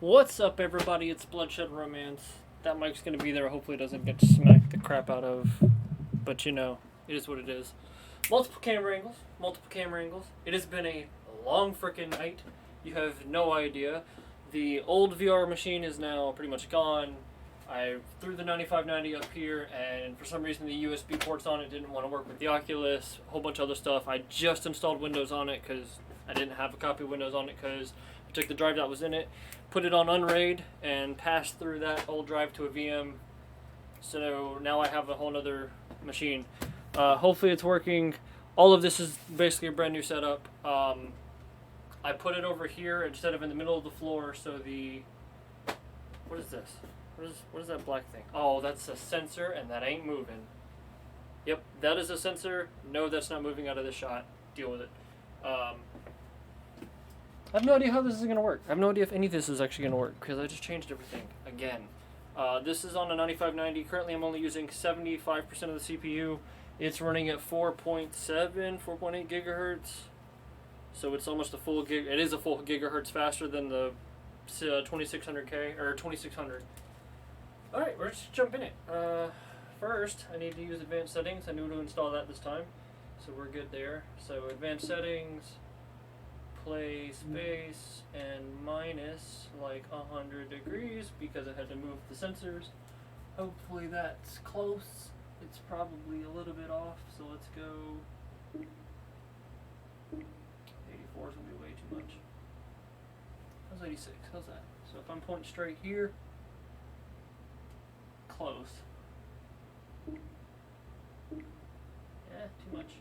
What's up, everybody? It's Bloodshed Romance. That mic's gonna be there. Hopefully, it doesn't get smacked the crap out of. But you know, it is what it is. Multiple camera angles. Multiple camera angles. It has been a long freaking night. You have no idea. The old VR machine is now pretty much gone. I threw the 9590 up here, and for some reason the USB ports on it didn't want to work with the Oculus. A whole bunch of other stuff. I just installed Windows on it because I didn't have a copy of Windows on it because I took the drive that was in it, put it on Unraid, and passed through that old drive to a VM. So now I have a whole other machine. Hopefully it's working. All of this is basically a brand new setup. I put it over here instead of in the middle of the floor, so the... What is this? What is that black thing? Oh, that's a sensor, and that ain't moving. Yep, that is a sensor. No, that's not moving out of the shot. Deal with it. I have no idea how this is going to work. I have no idea if any of this is actually going to work, because I just changed everything again. This is on a 9590. Currently, I'm only using 75% of the CPU. It's running at 4.7, 4.8 gigahertz. So it's almost a full gig. It is a full gigahertz faster than the 2600K, or 2600. Alright, let's just jump in it. First, I need to use advanced settings. I knew to install that this time, so we're good there. So advanced settings, play space, and minus like 100 degrees because I had to move the sensors. Hopefully that's close. It's probably a little bit off, so let's go. 84 is going to be way too much. How's 86? How's that? So if I'm pointing straight here, close. Yeah, too much.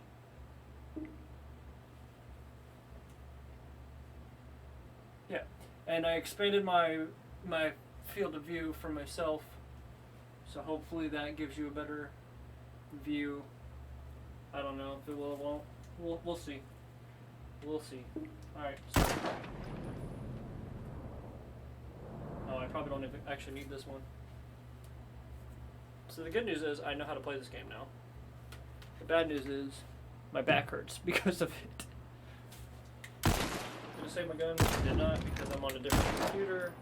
Yeah, and I expanded my field of view for myself, so hopefully that gives you a better view. I don't know if it will or won't. We'll see. We'll see. Alright. Oh, I probably don't even actually need this one. So the good news is I know how to play this game now. The bad news is my back hurts because of it. Did I save my gun? I did not because I'm on a different computer.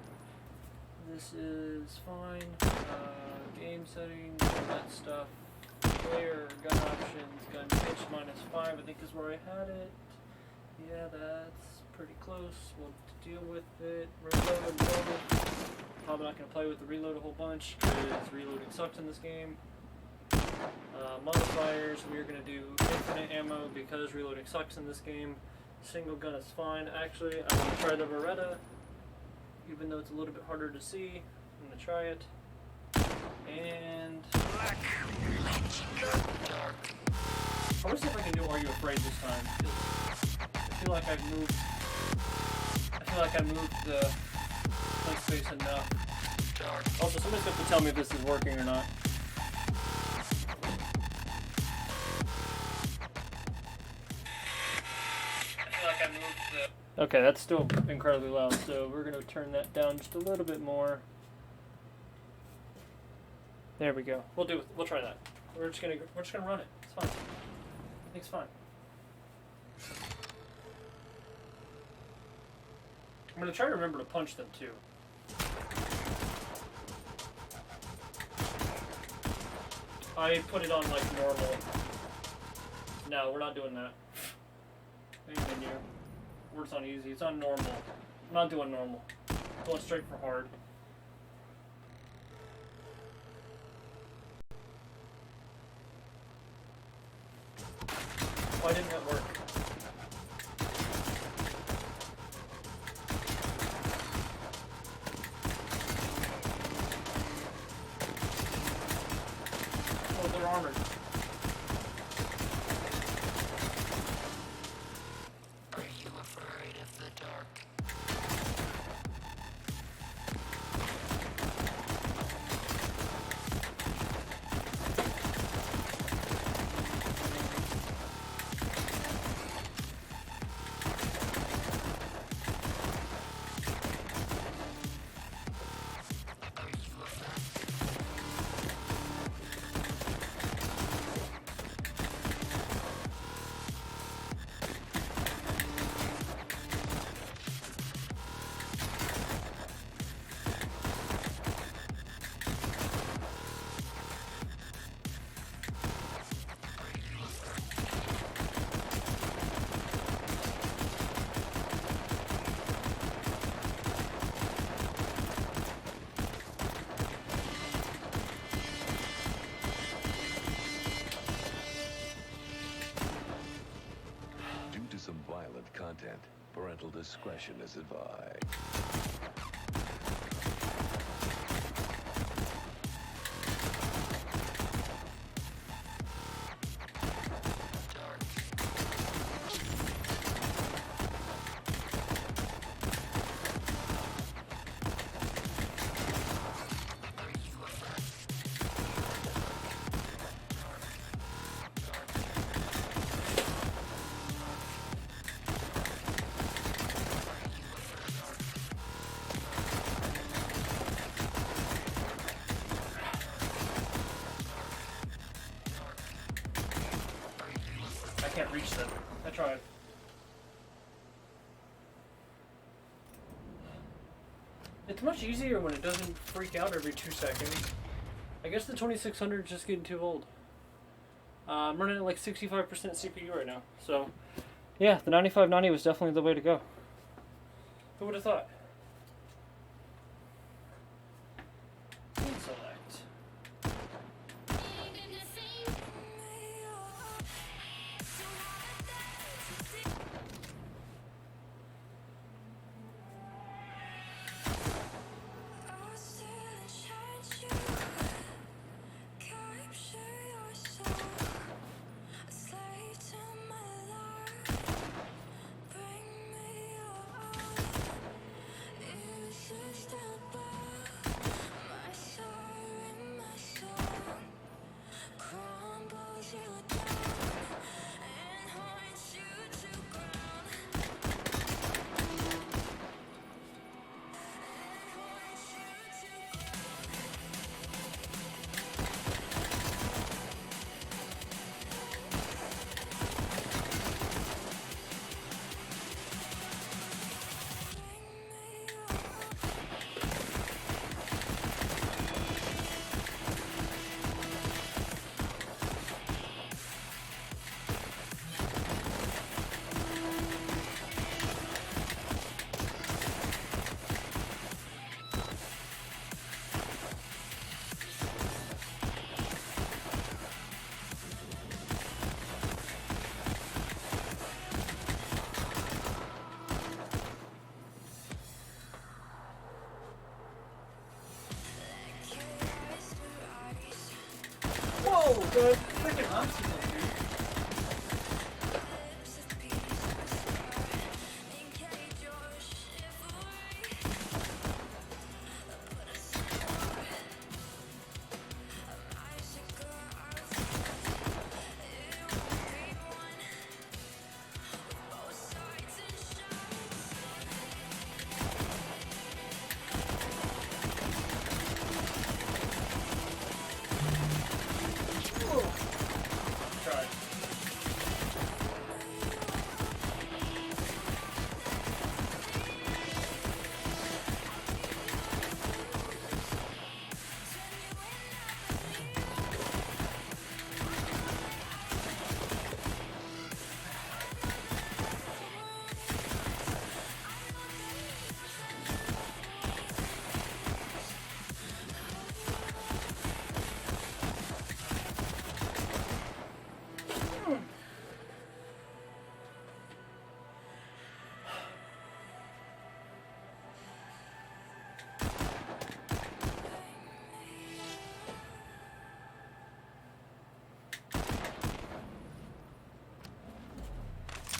This is fine. Game settings, all that stuff. Player, gun options, gun pitch -5 I think is where I had it. Yeah, that's pretty close. We'll deal with it. Reload, reload. Probably not going to play with the reload a whole bunch because reloading sucks in this game. Modifiers, we're going to do infinite ammo because reloading sucks in this game. Single gun is fine. Actually, I'm going to try the Beretta, even though it's a little bit harder to see. I'm going to try it. And I want to see if I can do Are You Afraid this time. I feel like I moved the play space enough. Also, somebody's got to tell me if this is working or not. I feel like I moved the... Okay, that's still incredibly loud, so we're going to turn that down just a little bit more. There we go. We'll try that. We're just gonna run it. It's fine. I think it's fine. I'm gonna try to remember to punch them too. I put it on like normal. No, we're not doing that. Menu. It's on easy. It's on normal. I'm not doing normal. Going straight for hard. Why didn't that work? Oh, they're armored. Are you afraid of the dark? Parental discretion is advised. I can't reach them. I tried. It's much easier when it doesn't freak out every 2 seconds. I guess the 2600 is just getting too old. I'm running at like 65% CPU right now. So, yeah, the 9590 was definitely the way to go. Who would have thought? Select. Whoa, good freaking oxygen, dude. Tried.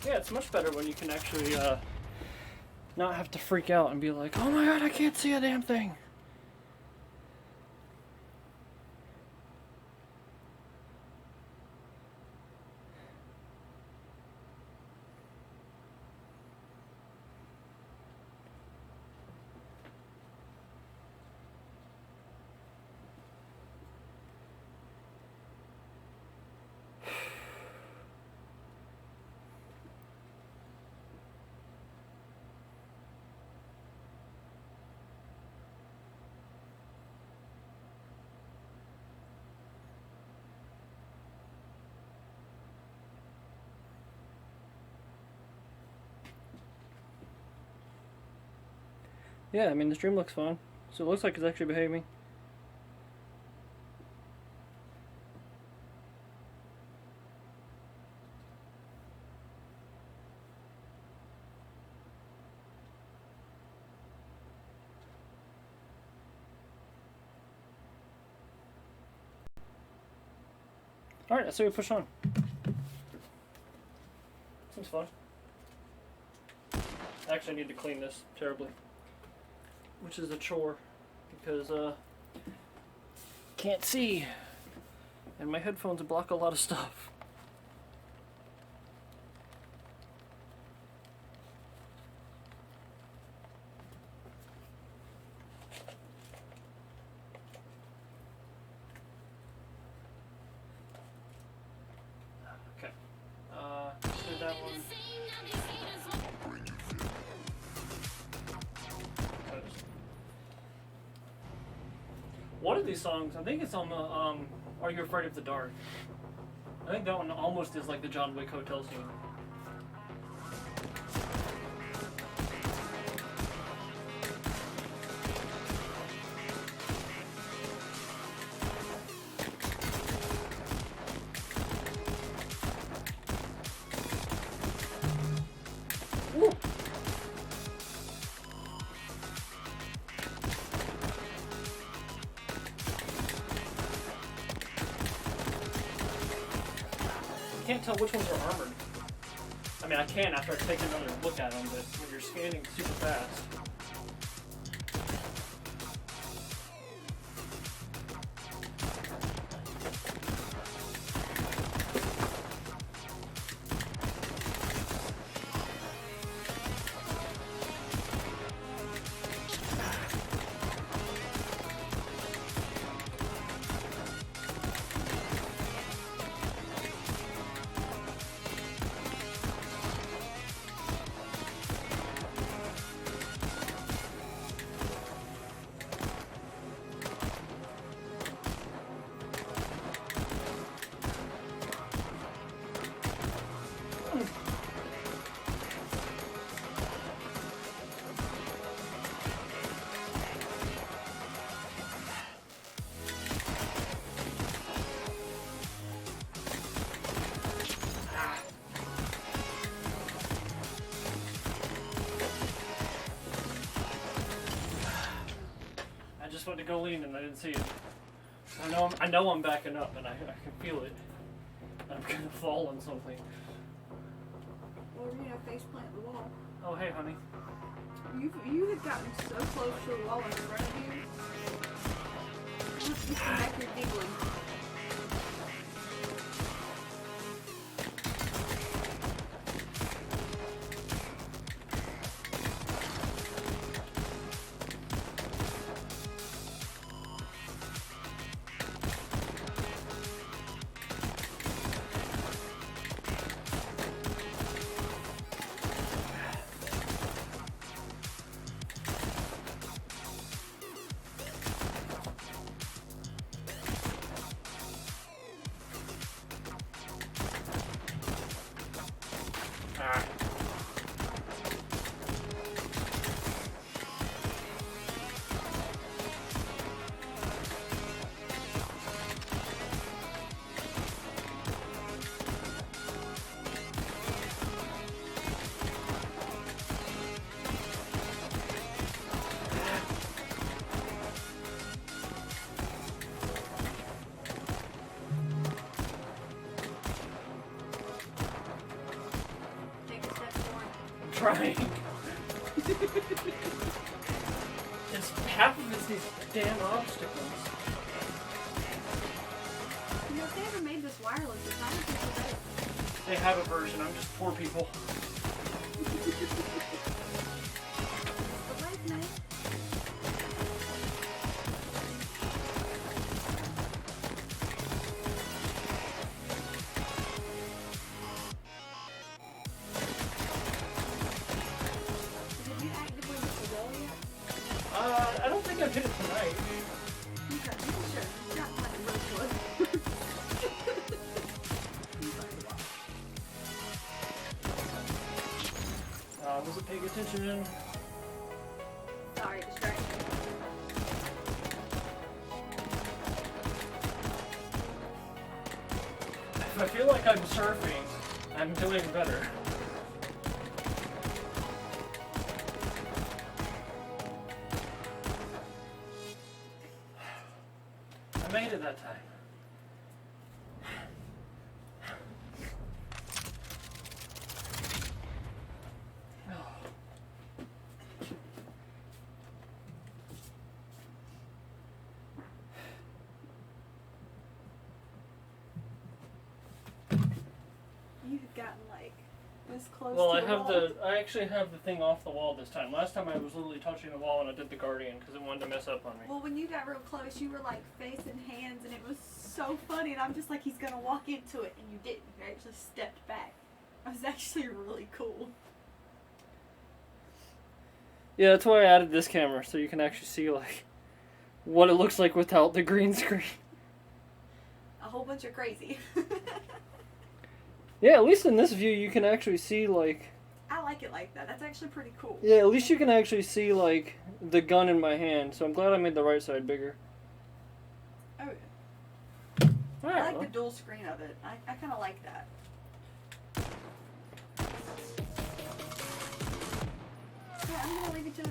Yeah, it's much better when you can actually not have to freak out and be like, oh my god, I can't see a damn thing. Yeah, I mean, the stream looks fine. So it looks like it's actually behaving. Alright, let's see what we push on. Seems fun. Actually, I need to clean this terribly. Which is a chore. Because, can't see. And my headphones block a lot of stuff. Okay. Let's do that one. One of these songs, I think it's on the, Are You Afraid of the Dark? I think that one almost is like the John Wick hotel scene. Woo! I can't tell which ones are armored. I mean, I can after I take another look at them, but when you're scanning super fast. I just went to go lean and I didn't see it. I know I'm backing up and I can feel it. I'm gonna fall on something. Well, we're gonna face plant the wall. Oh hey honey. You had gotten so close to the wall in front of you. You come back here giggling. Ah. Take a step forward. Trying. It's half of it's these damn obstacles. You know, if they ever made this wireless, it's not a piece of better. They have a version. I'm just poor people. The life, man. Did you actively hit the wall yet? I don't think I've hit it tonight. You got sure. You got like a road wood. Wasn't paying attention. Sorry, distraction. If I feel like I'm surfing, I'm doing better. I made it that time. this close Well, to the wall. I actually have the thing off the wall this time. Last time I was literally touching the wall and I did the Guardian because it wanted to mess up on me. Well, when you got real close, you were like facing hands, and it was so funny. And I'm just like, he's gonna walk into it, and you didn't. You actually stepped back. It was actually really cool. Yeah, that's why I added this camera so you can actually see like what it looks like without the green screen. A whole bunch of crazy. Yeah, at least in this view you can actually see like. I like it like that. That's actually pretty cool. Yeah, at least you can actually see like the gun in my hand. So I'm glad I made the right side bigger. Oh, yeah. I Alright, like well. the dual screen of it. I kind of like that. Yeah, I'm gonna leave it to it.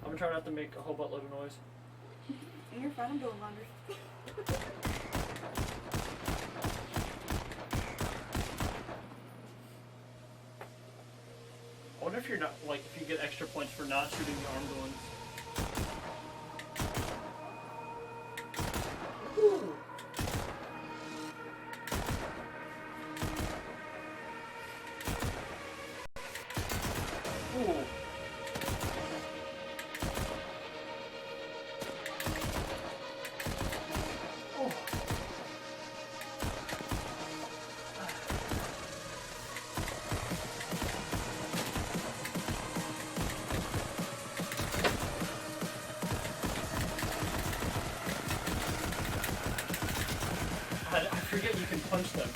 I'm gonna try not to make a whole buttload of noise. You're fine. I'm doing laundry. I wonder if you're not like if you get extra points for not shooting the armed ones. Ooh. Ooh. Oh. I forget you can punch them.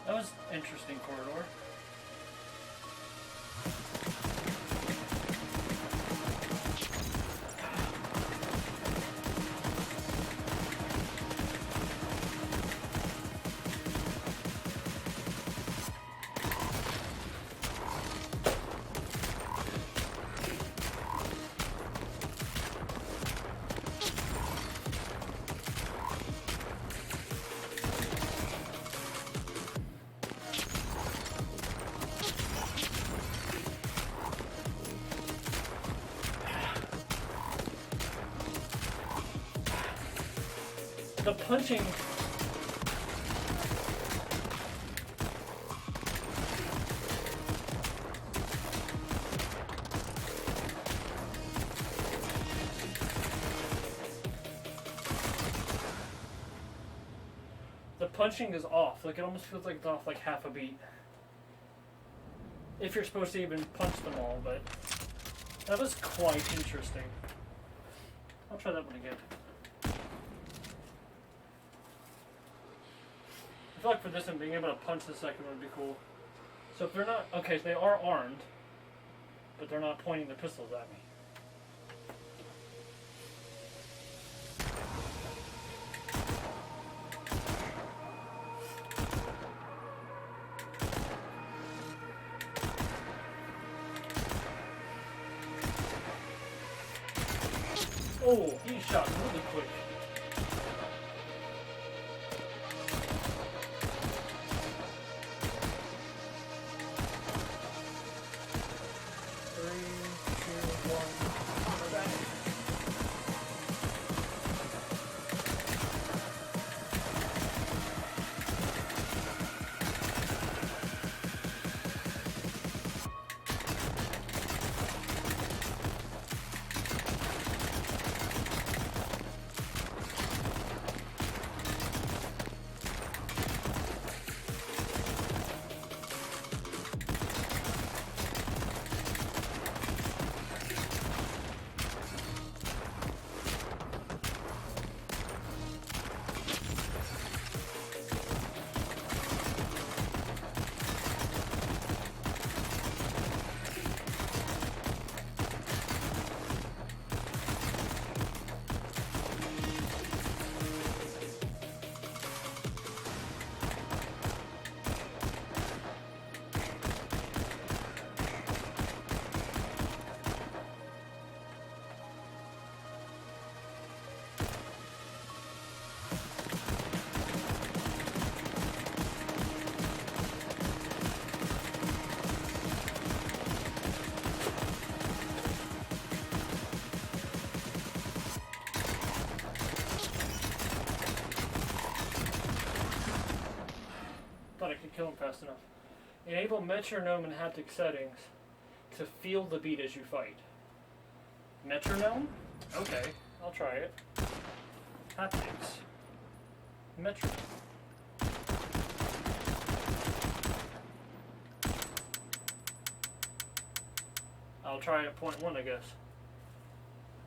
That was an interesting corridor. The punching. The punching is off. Like it almost feels like it's off like half a beat. If you're supposed to even punch them all, but that was quite interesting. I'll try that one again. I feel like for this one, being able to punch the second one would be cool. So if they're not, okay, so they are armed, but they're not pointing their pistols at me. Oh, he shot really quick. kill him fast enough. Enable metronome and haptic settings to feel the beat as you fight. Metronome? Okay, I'll try it. Haptics. Metronome. I'll try it at point 1, I guess.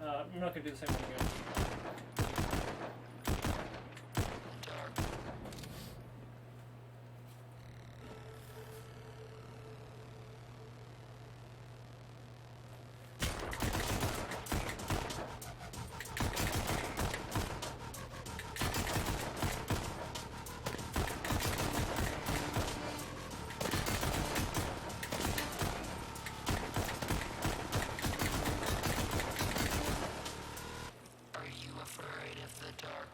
I'm not going to do the same one again. Are you afraid of the dark?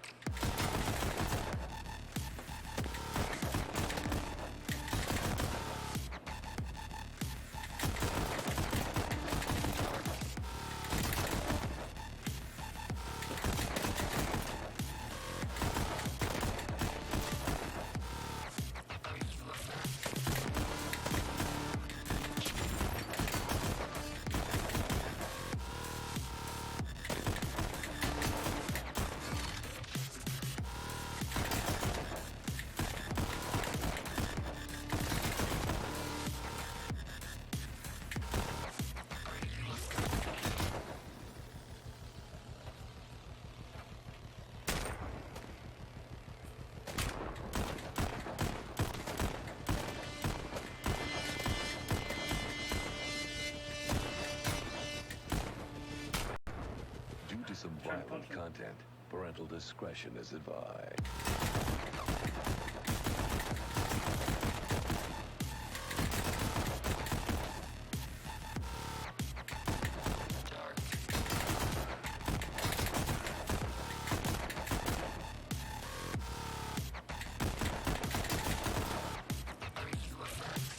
Due to some Try to punch violent him. content, parental discretion is advised. Dark. Are you afraid?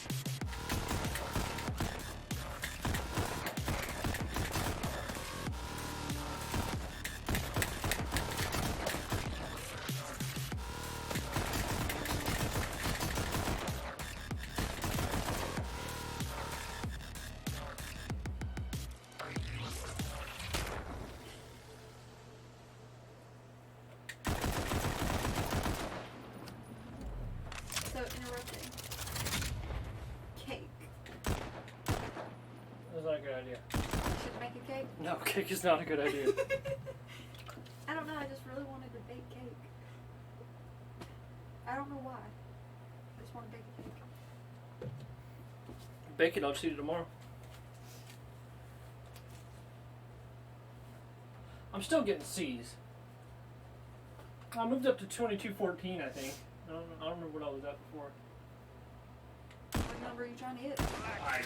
So interrupting. Cake. That's not a good idea. Should make a cake. No, cake is not a good idea. I don't know. I just really wanted to bake cake. I don't know why. I just want to bake a cake. Bake it, I'll just eat it tomorrow. I'm still getting C's. I moved up to 2214, I think. I don't remember what I was at before. What number are you trying to hit? I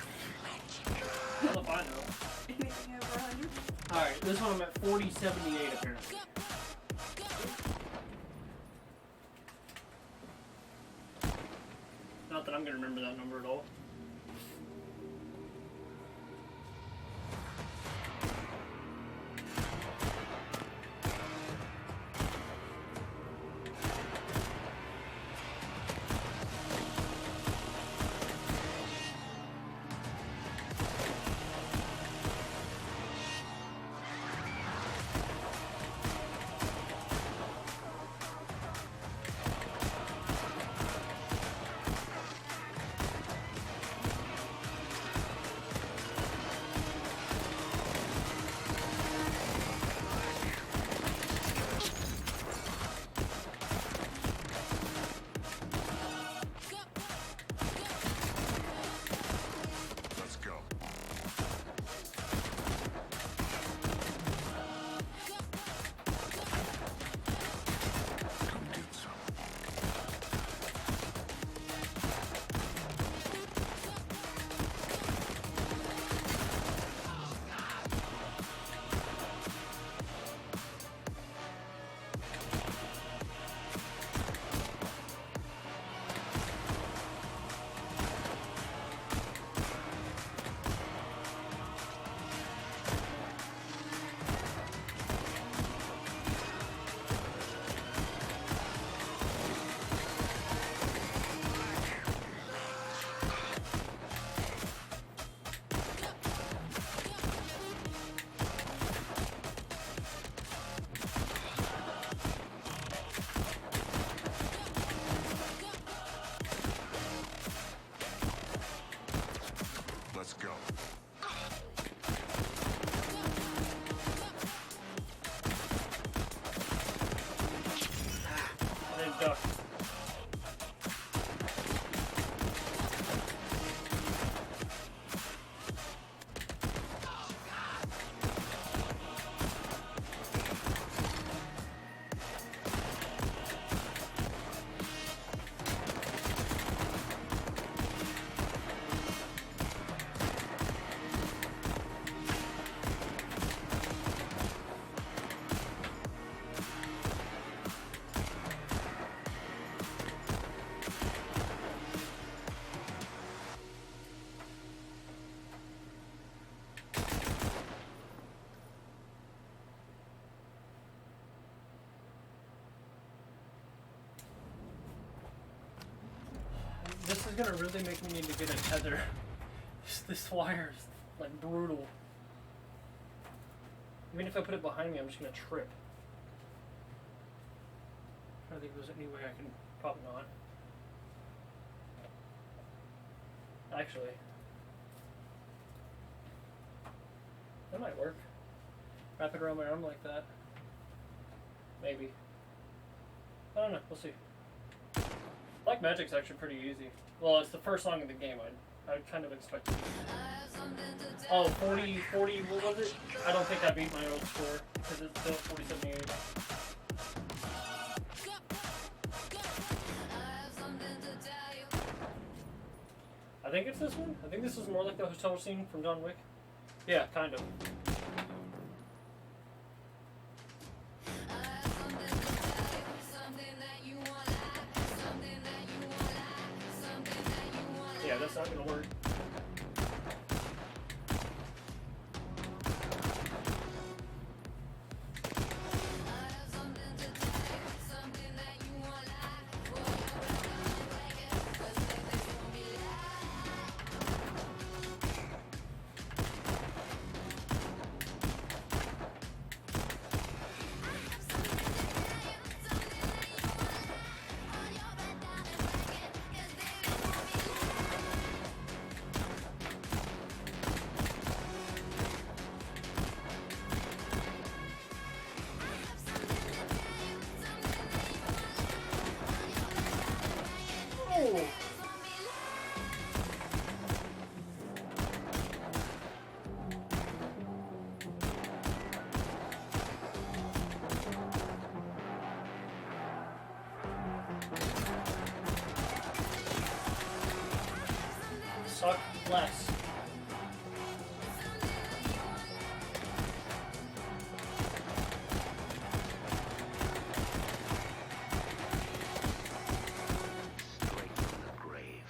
don't know if I know. Anything over 100? Alright, this one I'm at 4078 apparently. Not that I'm gonna remember that number at all. duck. This is gonna really make me need to get a tether. This wire is like brutal. Even if I put it behind me, I'm just gonna trip. I don't think there's any way I can. Probably not. Actually, that might work. Wrap it around my arm like that. Maybe. I don't know. We'll see. Black Magic's actually pretty easy. Well, it's the first song in the game. I kind of expected. Oh, 40, what was it? I don't think I beat my old score, because it's still 4078. I think it's this one. I think this is more like the hotel scene from John Wick. Yeah, kind of. Yeah, that's not gonna work. Suck less. Straight from the grave.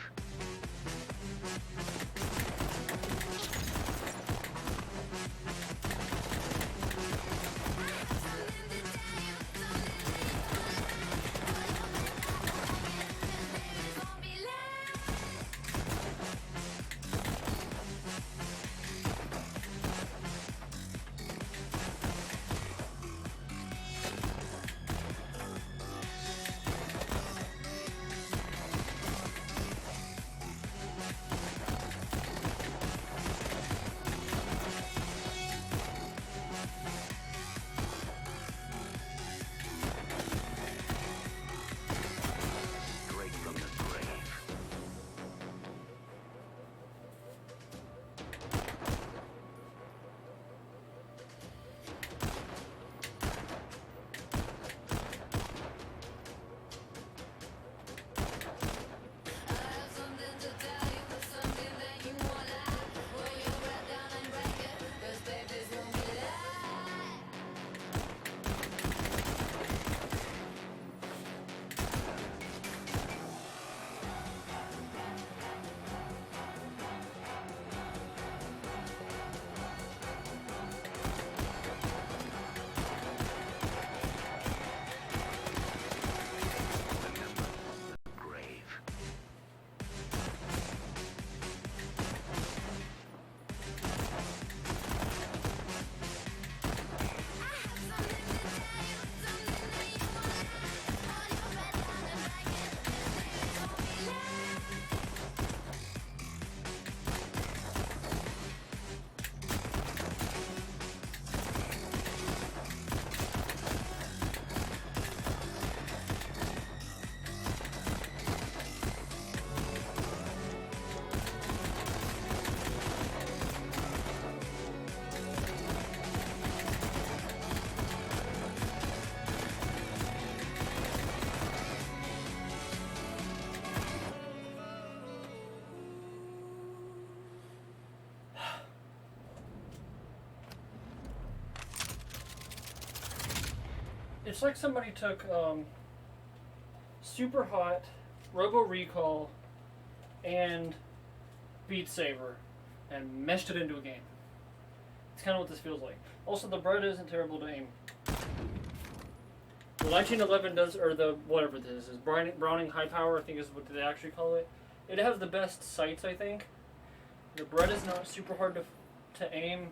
It's like somebody took Super Hot, Robo Recall, and Beat Saber and meshed it into a game. It's kind of what this feels like. Also, the bread isn't terrible to aim. The 1911 does, or the whatever this is, Browning High Power, I think is what they actually call it. It has the best sights, I think. The bread is not super hard to aim.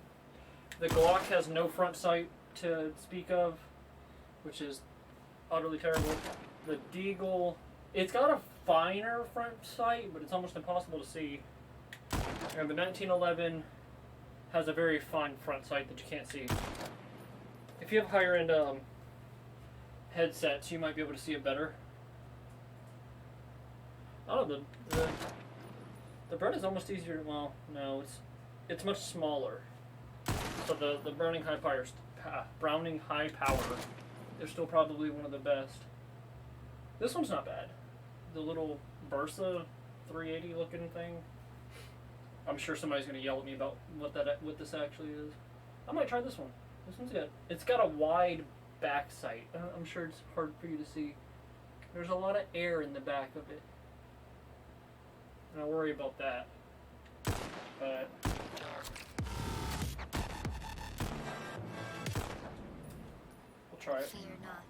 The Glock has no front sight to speak of, which is utterly terrible. The Deagle, it's got a finer front sight, but it's almost impossible to see. And the 1911 has a very fine front sight that you can't see. If you have higher end headsets, you might be able to see it better. Oh, the bread is almost easier to, well, no, it's much smaller. So the Browning High Power, they're still probably one of the best. This one's not bad. The little Bursa 380 looking thing. I'm sure somebody's gonna yell at me about what this actually is. I might try this one. This one's good. It's got a wide back sight. I'm sure it's hard for you to see. There's a lot of air in the back of it. And I worry about that. But we'll try it. Fear not.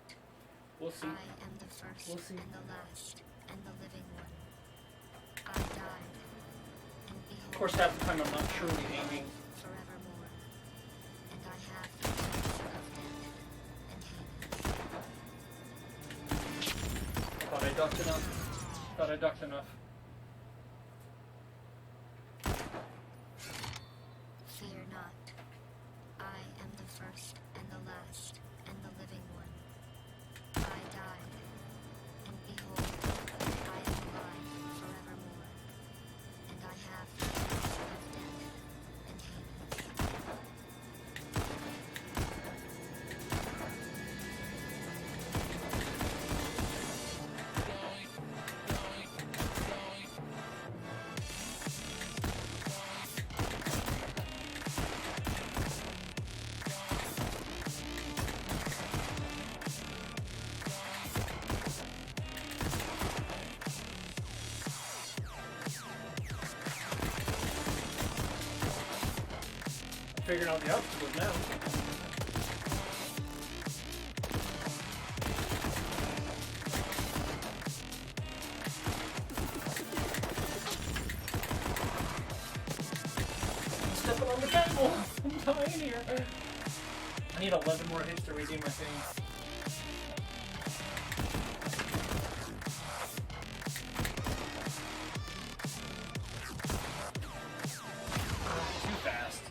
We'll see. I am the first We'll see. and the last and the living one. I died, and behold, Of course, half the time I'm not truly aiming. forevermore. And I have the taste of death and Hades. Thought I ducked enough. Thought I ducked enough. Fear not. I am the first and the last and the living one. I died, and behold, I am alive forevermore. And I have the taste of death and Hades. Figuring out the obstacles now. I'm stepping on the cable. I'm dying here. I need 11 more hits to redeem my thing. Too fast.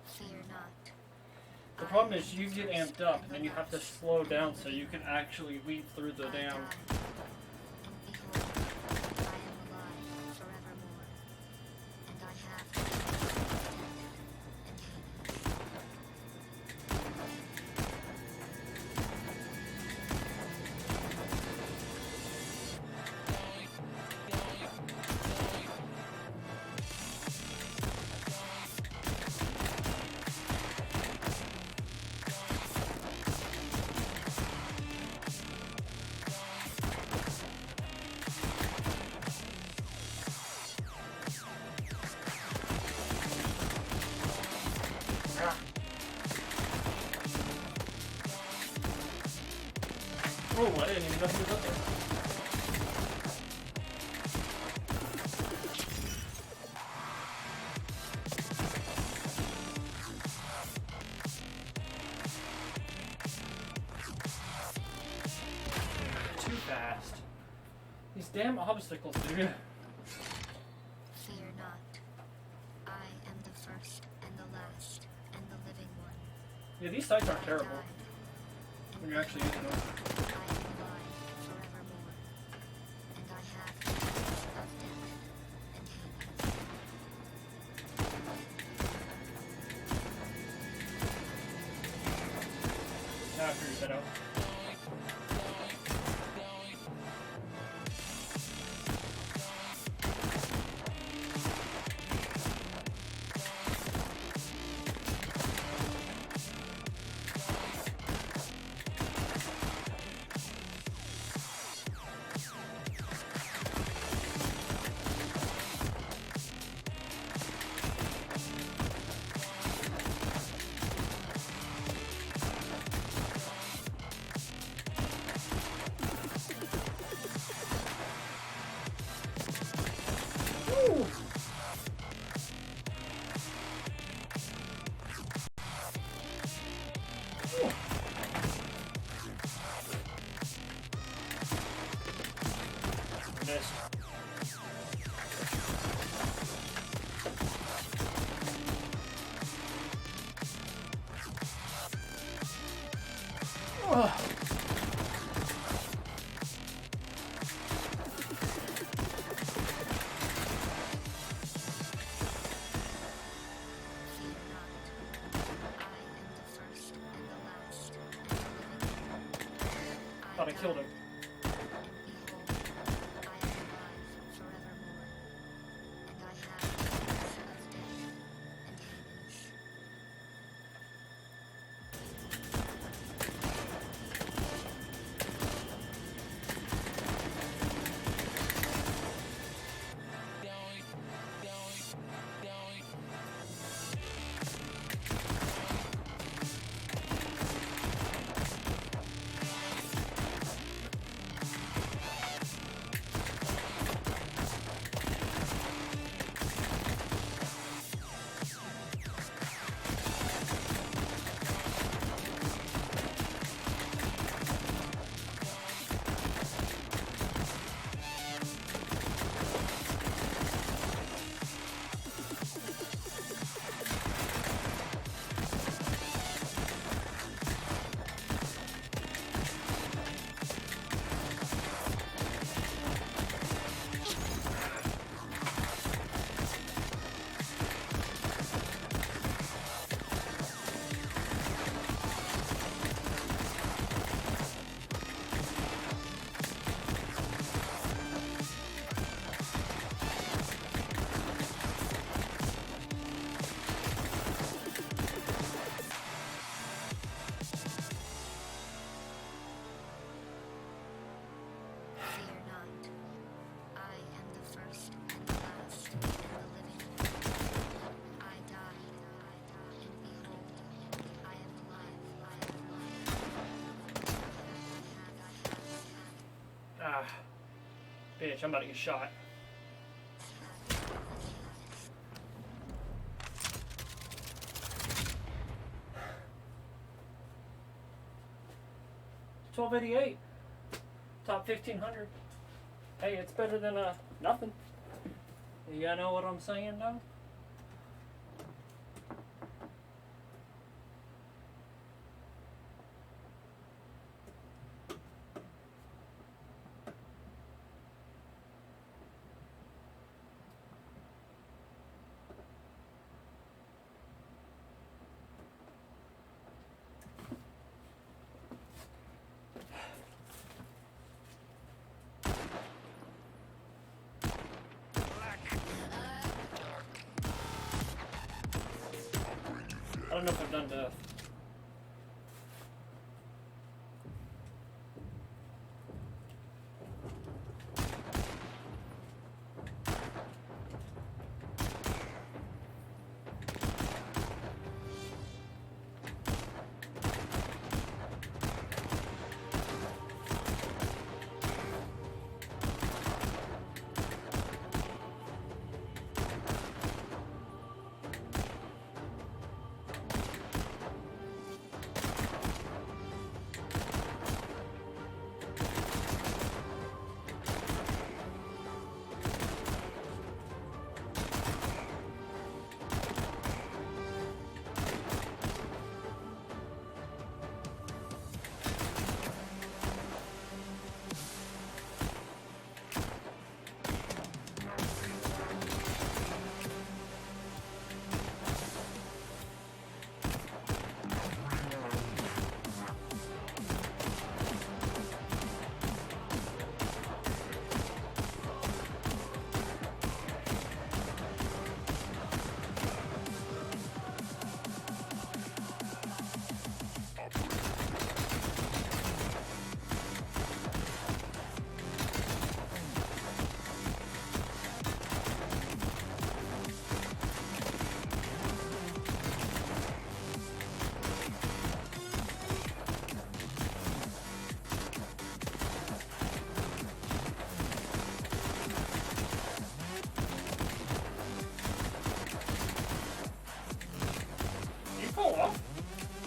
Fear not. The problem is you get amped up and then you have to slow down so you can actually weave through the I damn. died, and behold, I am alive forevermore. And I have the taste of death and Hades. Ah. Oh, I didn't even know he was up there. Too fast. These damn obstacles, dude. Fear not. I am the first and the last and the living one. Yeah, these sights aren't I terrible died, when you're actually using them. I am alive forevermore. And I have the taste of death and Hades. Now I figured that out. this. Ugh. Fear not. I am the first and the last and the living one. Thought I killed him. And behold, I am alive forevermore. And I have the keys of death and Hades. Fear not. I am the first and the last and the living one. I died, and behold, I am alive. Ah. Bitch, I'm about to get shot. $12.88. Top 1500. Hey, it's better than nothing. You know what I'm saying, though? I don't know if I've done death.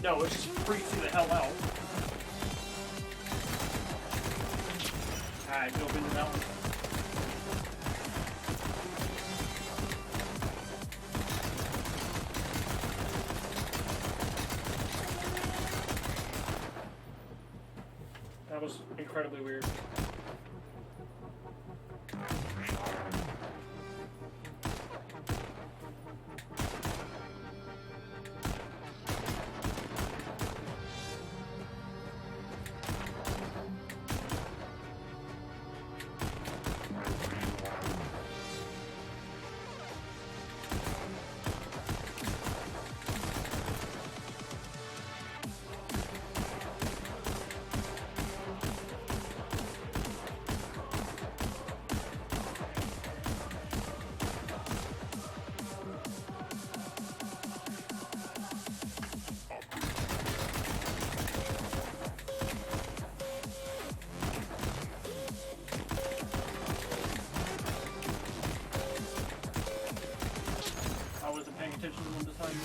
No, it just freaks you the hell out. Alright, go into that one. That was incredibly weird. I wasn't paying attention to them beside me.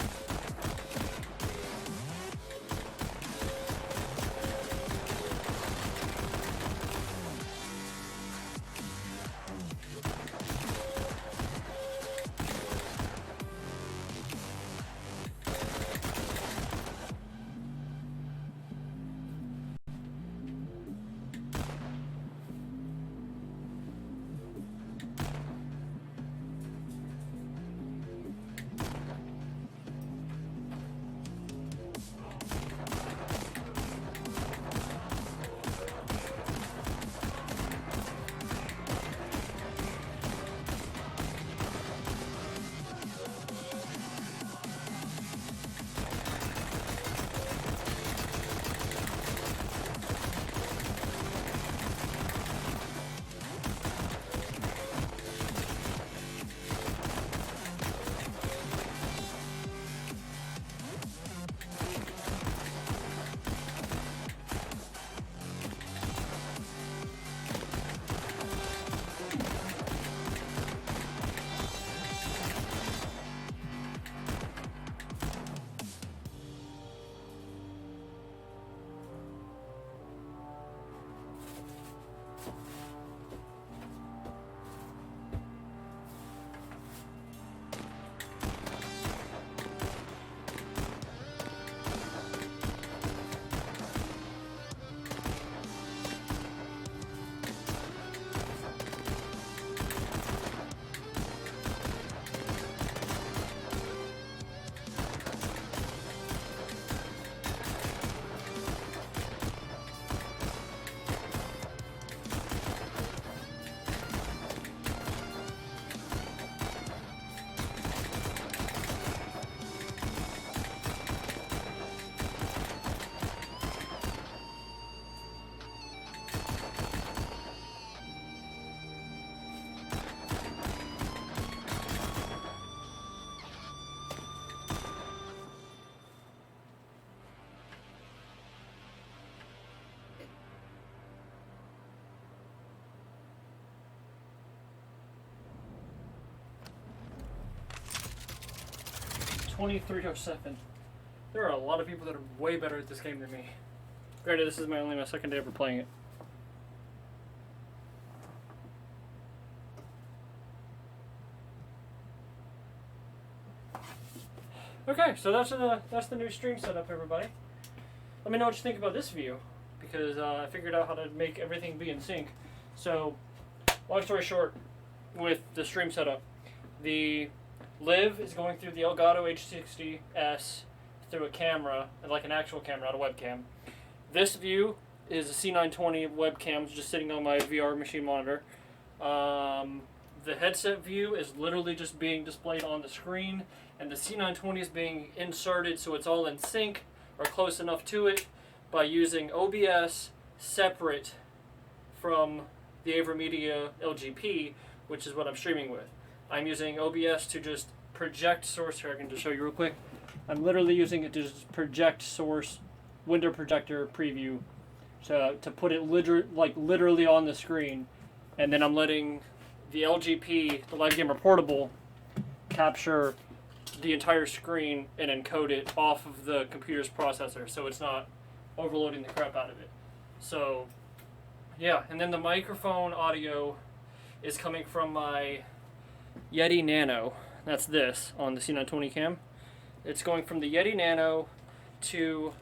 $23.07. There are a lot of people that are way better at this game than me. Granted, this is only my second day ever playing it. Okay, so that's the new stream setup, everybody. Let me know what you think about this view, because I figured out how to make everything be in sync. So, long story short, with the stream setup, the Liv is going through the Elgato H60S through a camera, like an actual camera, not a webcam. This view is a C920 webcam just sitting on my VR machine monitor. The headset view is literally just being displayed on the screen, and the C920 is being inserted so it's all in sync or close enough to it by using OBS separate from the AverMedia LGP, which is what I'm streaming with. I'm using OBS to just project source. Here, I can just show you real quick. I'm literally using it to just project source window projector preview to put it literally on the screen, and then I'm letting the LGP, the Live Gamer Portable, capture the entire screen and encode it off of the computer's processor, so it's not overloading the crap out of it. So, yeah, and then the microphone audio is coming from my Yeti Nano. That's this on the C920 cam. It's going from the Yeti Nano to,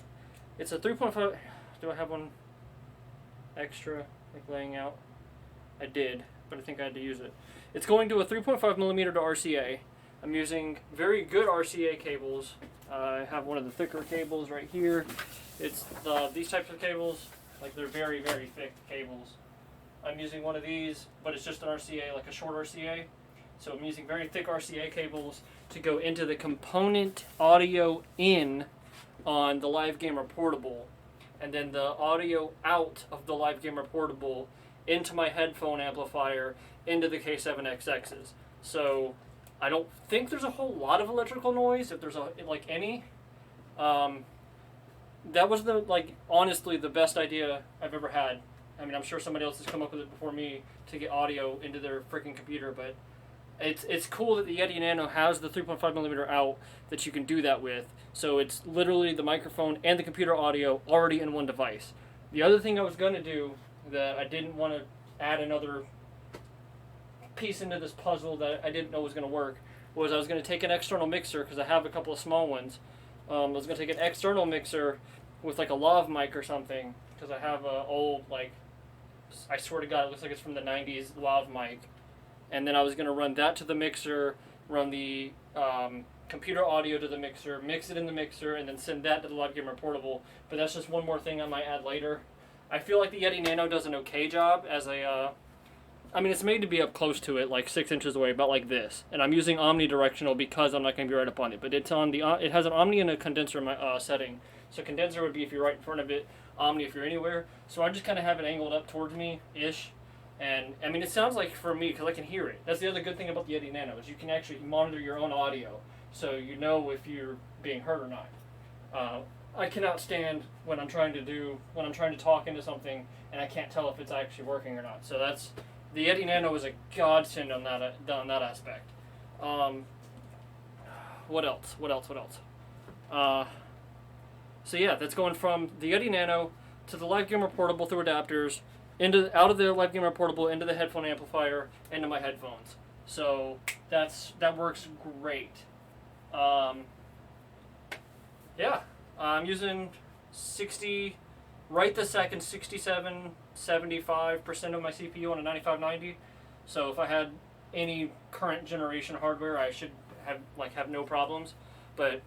it's a 3.5, do I have one? extra, like laying out. I did, but I think I had to use it. It's going to a 3.5 millimeter to RCA. I'm using very good RCA cables. I have one of the thicker cables right here. It's these types of cables, like they're very, very thick cables. I'm using one of these, but it's just an RCA, like a short RCA. So I'm using very thick RCA cables to go into the component audio in on the Live Gamer Portable, and then the audio out of the Live Gamer Portable into my headphone amplifier into the K7XXs. So I don't think there's a whole lot of electrical noise, if there's any. That was honestly the best idea I've ever had. I mean, I'm sure somebody else has come up with it before me to get audio into their freaking computer, but it's cool that the Yeti Nano has the 3.5 millimeter out that you can do that with. So it's literally the microphone and the computer audio already in one device. The other thing I was going to do that I didn't want to add another piece into this puzzle that I didn't know was going to work was I was going to take an external mixer, because I have a couple of small ones. I was going to take an external mixer with like a lav mic or something, because I have a old, I swear to God, it looks like it's from the 90s lav mic. And then I was going to run that to the mixer, run the computer audio to the mixer, mix it in the mixer, and then send that to the Live Gamer Portable. But that's just one more thing I might add later. I feel like the Yeti Nano does an okay job as a... I mean, it's made to be up close to it, like 6 inches away, about like this. And I'm using omnidirectional because I'm not going to be right up on it. But it's on the it has an omni and a condenser setting. So condenser would be if you're right in front of it, omni if you're anywhere. So I just kind of have it angled up towards me-ish. And, I mean, it sounds like for me, because I can hear it. That's the other good thing about the Yeti Nano, is you can actually monitor your own audio, so you know if you're being heard or not. I cannot stand when I'm trying to talk into something, and I can't tell if it's actually working or not. So that's, the Yeti Nano is a godsend on that aspect. What else? So yeah, that's going from the Yeti Nano to the Live Gamer Portable through adapters, out of the Live Gamer Portable into the headphone amplifier into my headphones. So that works great. Yeah, I'm using 67, 75% of my CPU on a 9590. So if I had any current generation hardware, I should have no problems. But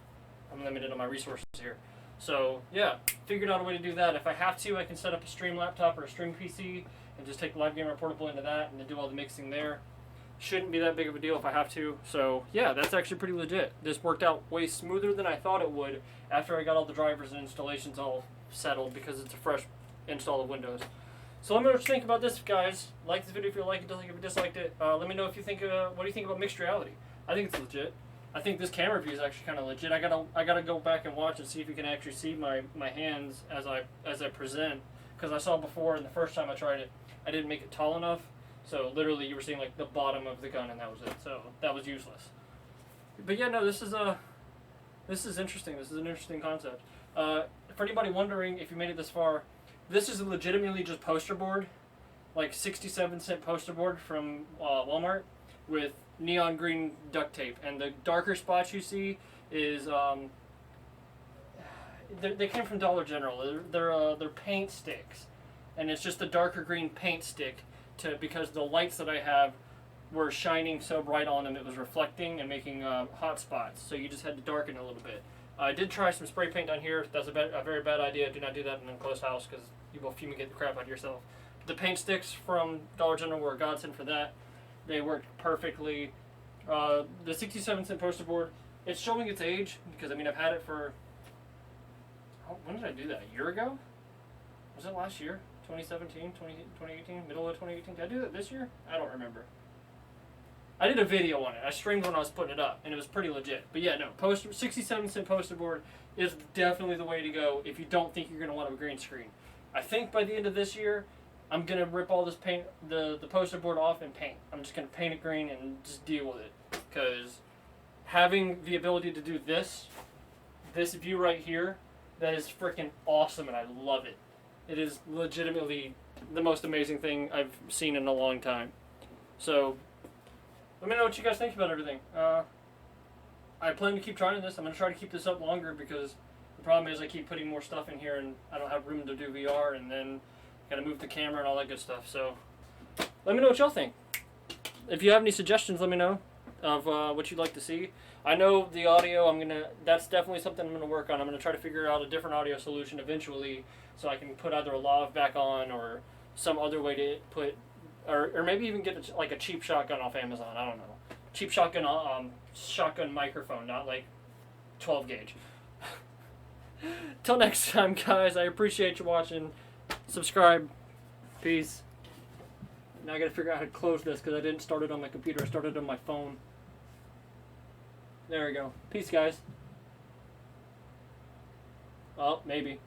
I'm limited on my resources here. So yeah, figured out a way to do that. If I have to, I can set up a stream laptop or a stream PC and just take the Live Gamer Portable into that and then do all the mixing there. Shouldn't be that big of a deal if I have to. So yeah, that's actually pretty legit. This worked out way smoother than I thought it would after I got all the drivers and installations all settled, because it's a fresh install of Windows. So let me know what you think about this, guys. Like this video if you like it, dislike it if you disliked it. Let me know if you think, what do you think about mixed reality? I think it's legit. I think this camera view is actually kind of legit. I gotta go back and watch and see if you can actually see my hands as I present, because I saw before, and the first time I tried it, I didn't make it tall enough. So literally, you were seeing like the bottom of the gun, and that was it. So that was useless. But yeah, no, this is interesting. This is an interesting concept. For anybody wondering if you made it this far, this is legitimately just poster board, like 67-cent poster board from Walmart with neon green duct tape, and the darker spots you see is they came from Dollar General. They're paint sticks, and it's just a darker green paint stick because the lights that I have were shining so bright on them it was reflecting and making hot spots. So you just had to darken it a little bit. I did try some spray paint down here. That's a very bad idea. Do not do that in an enclosed house because you will fumigate the crap out of yourself. The paint sticks from Dollar General were a godsend for that. They worked perfectly. The 67-cent poster board, it's showing its age because, I mean, I've had it for... when did I do that? A year ago? Was it last year? 2017? 2018? Middle of 2018? Did I do that this year? I don't remember. I did a video on it. I streamed when I was putting it up, and it was pretty legit. But yeah, no, 67-cent poster board is definitely the way to go if you don't think you're going to want a green screen. I think by the end of this year, I'm going to rip all this paint, the poster board off and paint. I'm just going to paint it green and just deal with it. Because having the ability to do this view right here, that is freaking awesome, and I love it. It is legitimately the most amazing thing I've seen in a long time. So, let me know what you guys think about everything. I plan to keep trying this. I'm going to try to keep this up longer because the problem is I keep putting more stuff in here and I don't have room to do VR, and then Gotta move the camera and all that good stuff. So let me know what y'all think. If you have any suggestions, let me know of what you'd like to see. I know the audio, that's definitely something I'm gonna work on. I'm gonna try to figure out a different audio solution eventually, so I can put either a lav back on or some other way to put, or maybe even get like a cheap shotgun off Amazon. I don't know. Cheap shotgun, shotgun microphone, not like 12 gauge. Till next time, guys. I appreciate you watching. Subscribe. Peace. Now I gotta figure out how to close this because I didn't start it on my computer. I started it on my phone. There we go. Peace, guys. Well, maybe.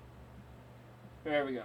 There we go.